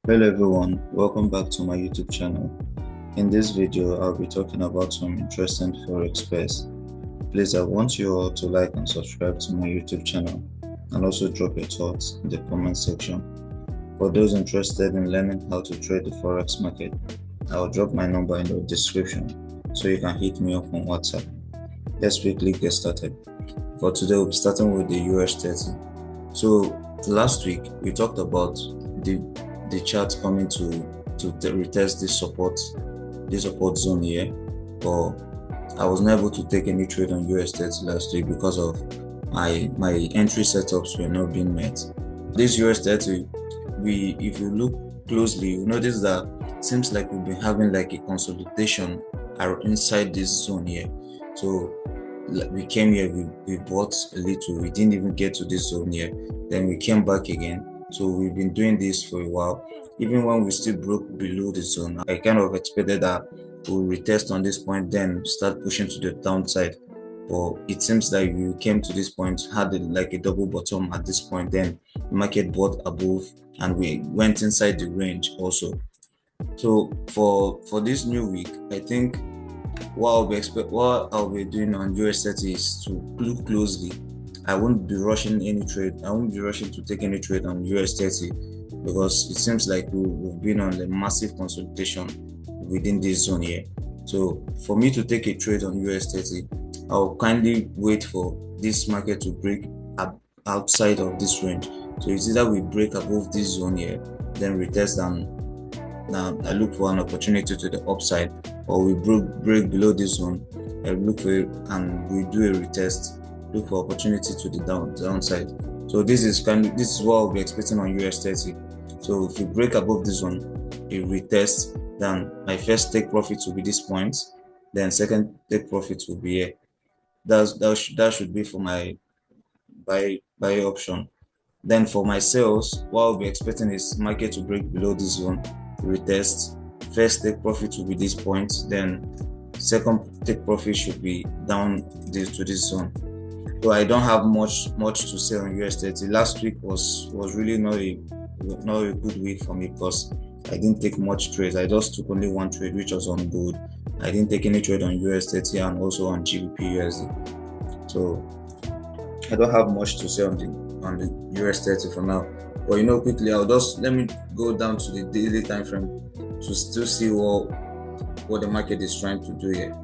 Hello everyone, welcome back to my YouTube channel. In this video, I'll be talking about some interesting forex pairs. Please, I want you all to like and subscribe to my YouTube channel and also drop your thoughts in the comment section. For those interested in learning how to trade the forex market, I'll drop my number in the description so you can hit me up on WhatsApp. Let's quickly get started. For today, we'll be starting with the US30. So last week, we talked about the chart coming to retest this support zone here, but I was not able to take any trade on US30 last week because of my entry setups were not being met. This US30, if you look closely, you notice that it seems like we've been having like a consolidation inside this zone here. So we came here, we bought a little, we didn't even get to this zone here, then we came back again. So we've been doing this for a while. Even when we still broke below the zone, I kind of expected that we'll retest on this point, then start pushing to the downside. But it seems like we came to this point, had like a double bottom at this point, then the market bought above and we went inside the range also. So for this new week, I think what I'll be doing on US30 is to look closely. I won't be rushing any trade. I won't be rushing to take any trade on US30 because it seems like we've been on a massive consolidation within this zone here. So for me to take a trade on US30, I'll kindly wait for this market to break outside of this range. So it's either we break above this zone here, then retest, and now I look for an opportunity to the upside, or we break below this zone, I look for it and we do a retest, look for opportunity to the downside. So this is what I'll be expecting on US30. So if we break above this zone, a retest, then my first take profit will be this point, then second take profit will be here. That should be for my buy option. Then for my sales, what I'll be expecting is market to break below this zone, retest, first take profit will be this point, then second take profit should be down to this zone. So I don't have much to say on US30. Last week was really not a good week for me because I didn't take much trades. I just took only one trade, which was on gold. I didn't take any trade on US30 and also on gbpusd. So I don't have much to say on the US30 for now. But quickly, let me go down to the daily time frame to still see what the market is trying to do here.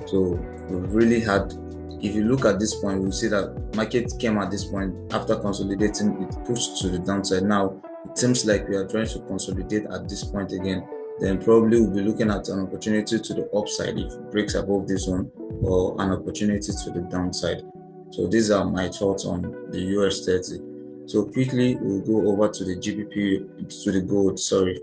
So we've really had, if you look at this point, we see that market came at this point after consolidating, it pushed to the downside. Now it seems like we are trying to consolidate at this point again. Then probably we'll be looking at an opportunity to the upside if it breaks above this one, or an opportunity to the downside. So these are my thoughts on the US30. So quickly we'll go over to the GBP, to the gold, sorry.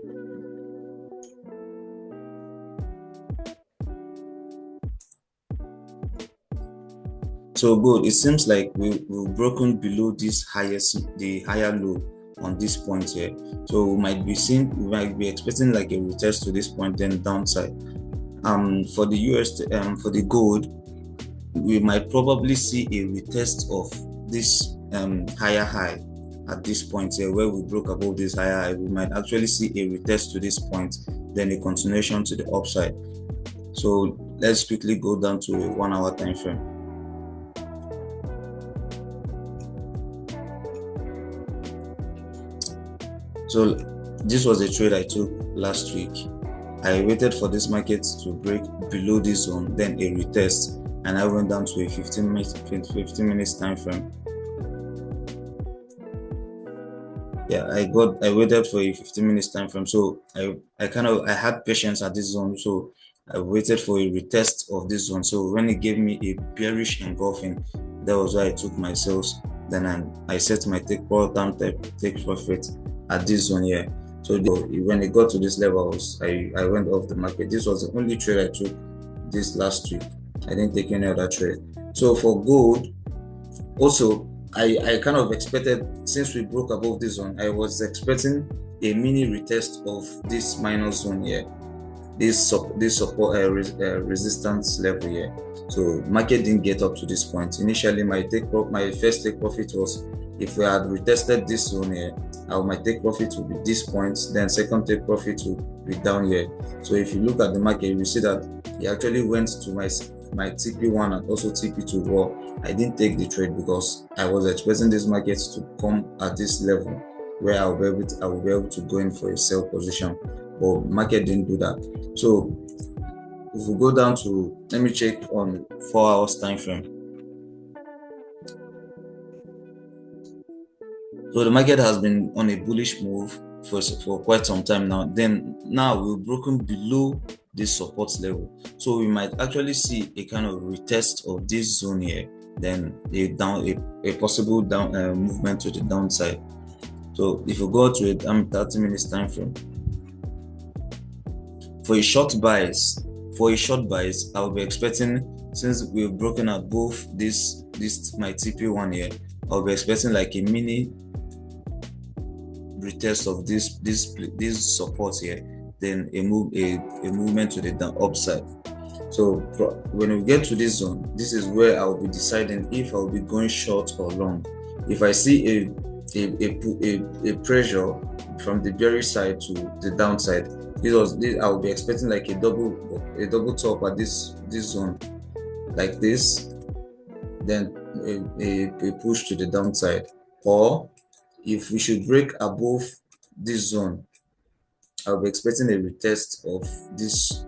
So gold, it seems like we've broken below the higher low on this point here. So we might be expecting like a retest to this point, then downside. For the for the gold, we might probably see a retest of this higher high at this point here, where we broke above this higher high. We might actually see a retest to this point, then a continuation to the upside. So let's quickly go down to a 1 hour time frame. So this was a trade I took last week. I waited for this market to break below this zone, then a retest, and I went down to a 15 minutes time frame. Yeah, I waited for a 15 minutes time frame. So I had patience at this zone, so I waited for a retest of this zone. So when it gave me a bearish engulfing, that was why I took my sales. Then I set my take profit at this zone here. So when it got to this level, I went off the market. This was the only trade I took this last week. I didn't take any other trade. So for gold, also I kind of expected, since we broke above this zone, I was expecting a mini retest of this minus zone here, this support resistance level here. So market didn't get up to this point. Initially, my first take profit was if we had retested this zone here, my take profit will be this point, then second take profit will be down here. So if you look at the market, you will see that it actually went to my TP1 and also TP2. Well, I didn't take the trade because I was expecting this market to come at this level where I will be able to go in for a sell position, but market didn't do that. So if we go down to, let me check on 4 hours time frame. So the market has been on a bullish move for quite some time now. Then now we've broken below this support level, so we might actually see a kind of retest of this zone here, then a possible down movement to the downside. So if you go to a 30 minutes time frame, for a short buys, I'll be expecting, since we've broken out both this my TP1 here, I'll be expecting like a mini retest of this support here, then a movement to the upside. So when we get to this zone, this is where I'll be deciding if I'll be going short or long. If I see a pressure from the bearish side to the downside, I'll be expecting like a double top at this zone like this, then a push to the downside. Or if we should break above this zone, I'll be expecting a retest of this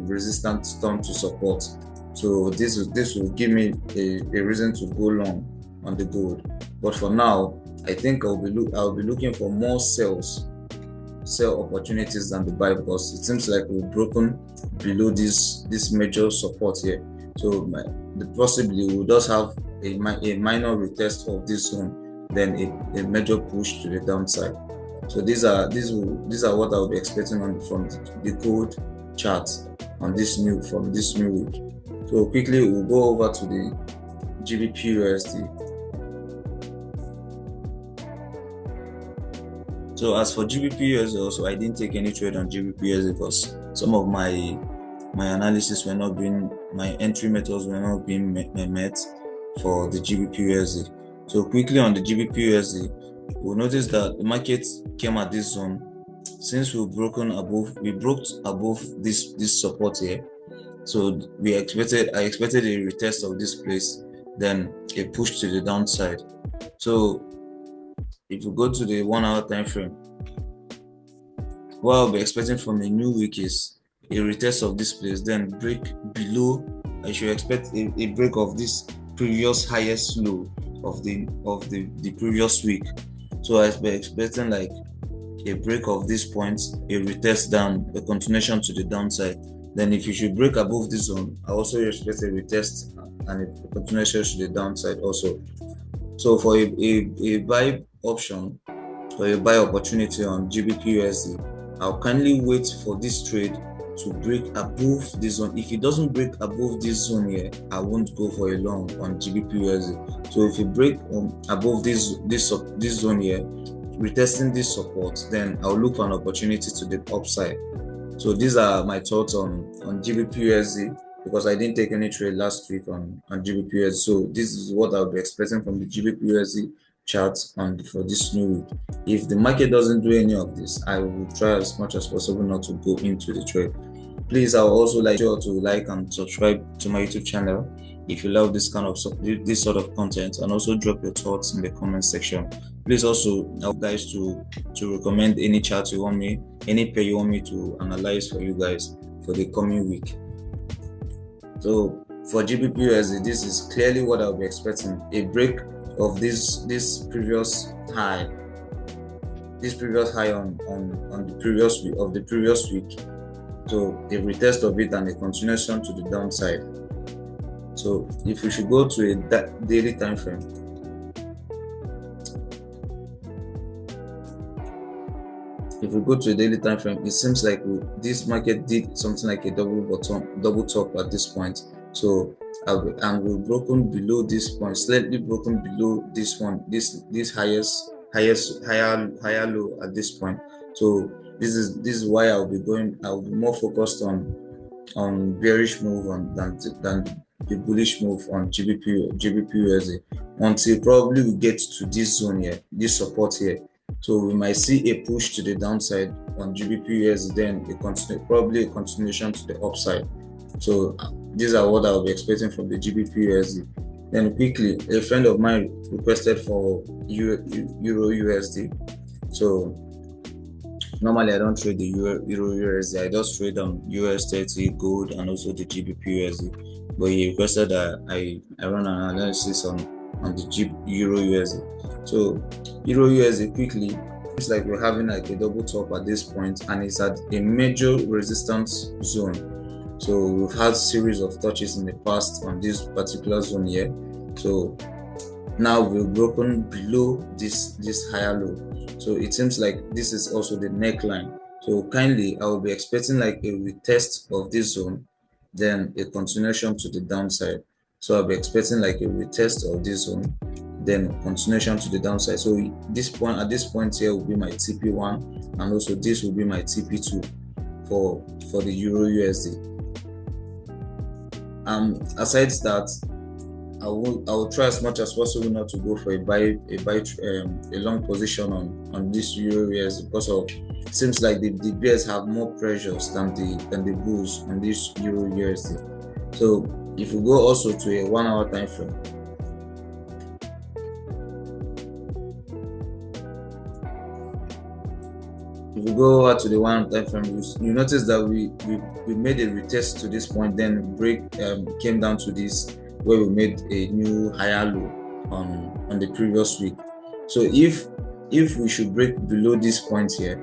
resistance storm to support. So this will give me a reason to go long on the gold. But for now, I think I'll be looking for more sell opportunities than the buy, because it seems like we've broken below this major support here. So possibly we'll just have a minor retest of this zone, then a major push to the downside. So these are what I'll be expecting from the gold chart from this new week. So quickly we'll go over to the gbpusd. So as for gbpusd also, I didn't take any trade on gbpusd because some of my analysis were not being, my entry methods were not being met for the gbpusd. So quickly on the gbpusd, we'll notice that the market came at this zone. Since we broke above this support here, so I expected a retest of this place, then a push to the downside. So if we go to the 1 hour time frame, what I'll be expecting from the new week is a retest of this place, then break below. I should expect a break of this previous highest low of the previous week. So I'll be expecting like a break of this point, a retest down, a continuation to the downside. Then if you should break above this zone, I also expect a retest and a continuation to the downside also. So for a buy option or a buy opportunity on gbpusd, I'll kindly wait for this trade to break above this zone. If it doesn't break above this zone here, I won't go for a long on gbpusd. So if you break above this zone here, retesting this support, then I'll look for an opportunity to the upside. So these are my thoughts on gbpusd, because I didn't take any trade last week on gbpusd. So this is what I'll be expecting from the gbpusd chart for this new week. If the market doesn't do any of this, I will try as much as possible not to go into the trade. Please, I would also like you to like and subscribe to my YouTube channel if you love this sort of content, and also drop your thoughts in the comment section. Please also help guys to recommend any chart you want me, any pair you want me to analyze for you guys for the coming week. So for gbpusd, this is clearly what I'll be expecting: a break of this previous high on the previous week of the previous week. So a retest of it and a continuation to the downside. So if we should go to a daily time frame, it seems like this market did something like a double top at this point. So and we've broken below this point, slightly broken below this one, this higher low at this point. So this is why I'll be more focused on bearish move than a bullish move on gbpusd until probably we get to this zone here, this support here. So we might see a push to the downside on gbpusd, then probably a continuation to the upside. So these are what I'll be expecting from the gbpusd. Then quickly, a friend of mine requested for eurusd. So normally I don't trade the eurusd, I just trade on US30, gold, and also the gbpusd. But he requested that I run an analysis on the eurusd. So eurusd, quickly, it's like we're having like a double top at this point, and it's at a major resistance zone. So we've had series of touches in the past on this particular zone here. So now we've broken below this higher low. So it seems like this is also the neckline. So kindly, I will be expecting like a retest of this zone, then a continuation to the downside. So I'll be expecting like a retest of this zone, then continuation to the downside. So at this point here will be my TP1, and also this will be my TP2 for the eurusd. Aside that, I will try as much as possible not to go for a long position on this eurusd, because of seems like the bears have more pressures than the bulls on this eurusd. So if we go also to a 1 hour time frame, if we go over to the 1 hour time frame, you notice that we made a retest to this point, then came down to this where we made a new higher low on the previous week. So if we should break below this point here,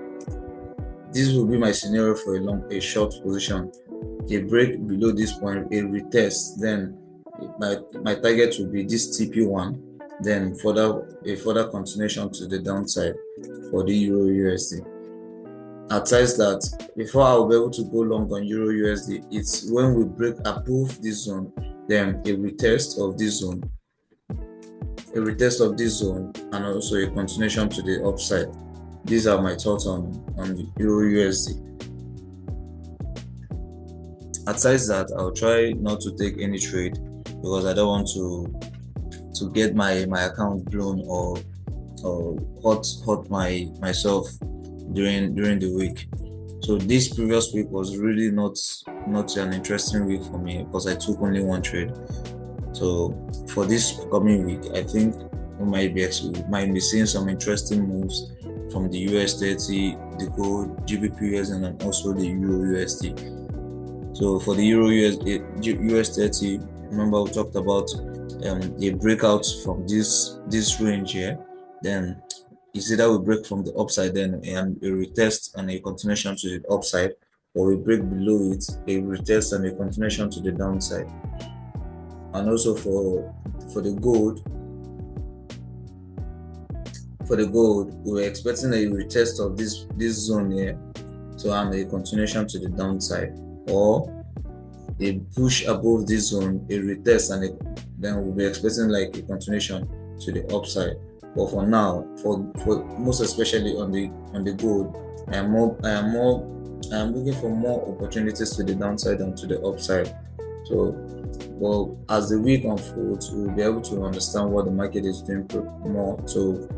this will be my scenario for a short position. A break below this point, a retest, then my target will be this TP1, then a further continuation to the downside for the eurusd. Aside that, before I will be able to go long on eurusd, it's when we break above this zone, then a retest of this zone, and also a continuation to the upside. These are my thoughts on the eurusd. Aside that, I'll try not to take any trade, because I don't want to get my account blown or hurt myself during the week. So this previous week was really not an interesting week for me, because I took only one trade. So for this coming week, I think we might be seeing some interesting moves from the US30, the gold, gbpusd, and also the eurusd. So for the US30, remember we talked about a breakout from this range here. Then it's either we break from the upside, then a retest and a continuation to the upside, or we break below it, a retest and a continuation to the downside. And also for the gold, we're expecting a retest of this zone here, so and a continuation to the downside, or a push above this zone, a retest, and then we'll be expecting like a continuation to the upside. But for now, for most especially on the gold, I am looking for more opportunities to the downside and to the upside. So, well, as the week unfolds, we'll be able to understand what the market is doing more. So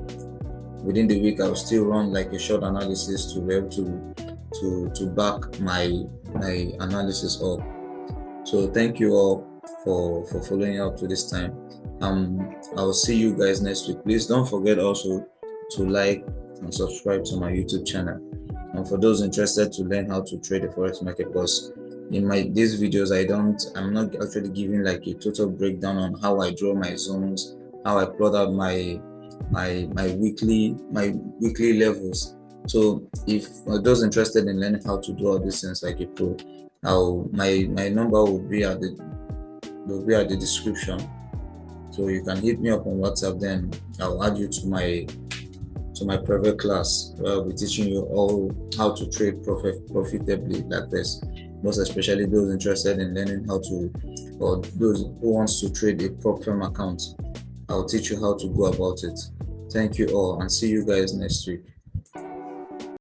within the week, I'll still run like a short analysis to be able to back my analysis up. So thank you all for following up to this time. I'll see you guys next week. Please don't forget also to like and subscribe to my YouTube channel. And for those interested to learn how to trade the forex market, because in these videos I'm not actually giving like a total breakdown on how I draw my zones, how I plot out my weekly levels. So if those interested in learning how to do all these things like a pro, my number will be at the description. So you can hit me up on WhatsApp, then I'll add you to my private class where I'll be teaching you all how to trade profitably like this. Most especially those interested in learning how to, or those who wants to trade a prop firm account. I'll teach you how to go about it. Thank you all, and see you guys next week.